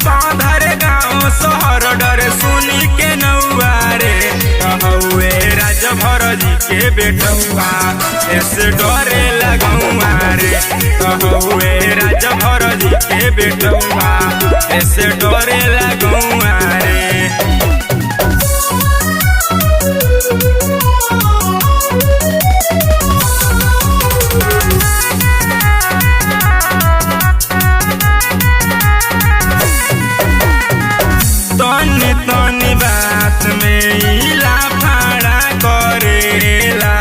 पाधर गाँव शहर डरे सुनी के नौआ रे कहवे राजभर जी के बेटुआ ऐसे डरे लगौआ रे कहवे राजभर जी के बेटुआ ऐसे डरे लगौआ रे। तनी तनी बात में इला फाड़ा करेला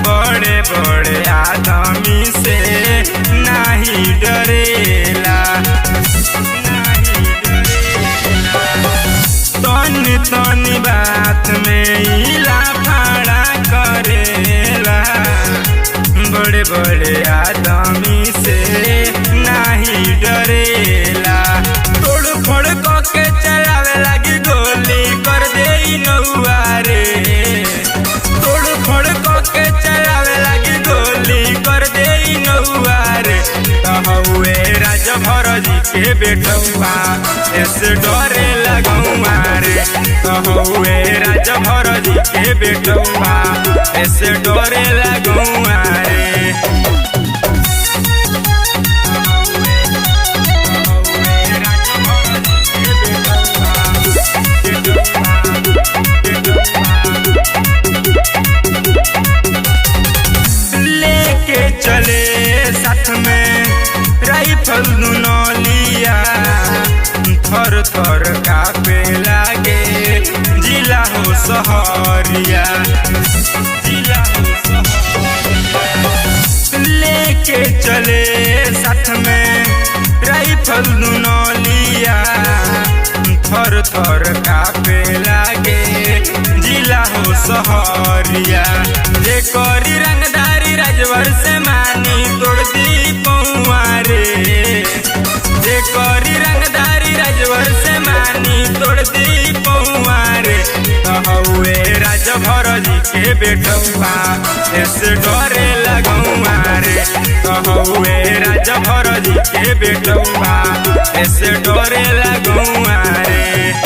बड़े बड़े आदमी से नहीं डरेला तनी तनी बात में इला फाड़ा करेला बड़े बड़े आदमी से नहीं डरेला तोड़ फोड़ के चलावे लगी गोली कर दे नौआ रे तोड़ फोड़ के चलावे लगी गोली कर दे नौआ रे कहवे राजभर जी के बेटुआ ऐसे डरे लगौआ रे कहवे राजभर जी के बेटुआ ऐसे डरे लगौआ रे। लेके चले साथ में राइफल दुनौलिया थर थर कापे लागे जिला हो सहरिया जिला हो लेके चले साथ में राइफल दुनौलिया थर थर कापे लागे जिला हो सहरिया जे करी रंगदारी राजभर से मानी तोड़ दी पौआ रे जे करी रंगदारी राजभर से मानी तोड़ दी पौआ रे कहवे राजभर जी के बेटुआ ऐसे डरे लगौआ रे कहवे राजभर जी के बेटुआ ऐसे डरे लगौआ रे।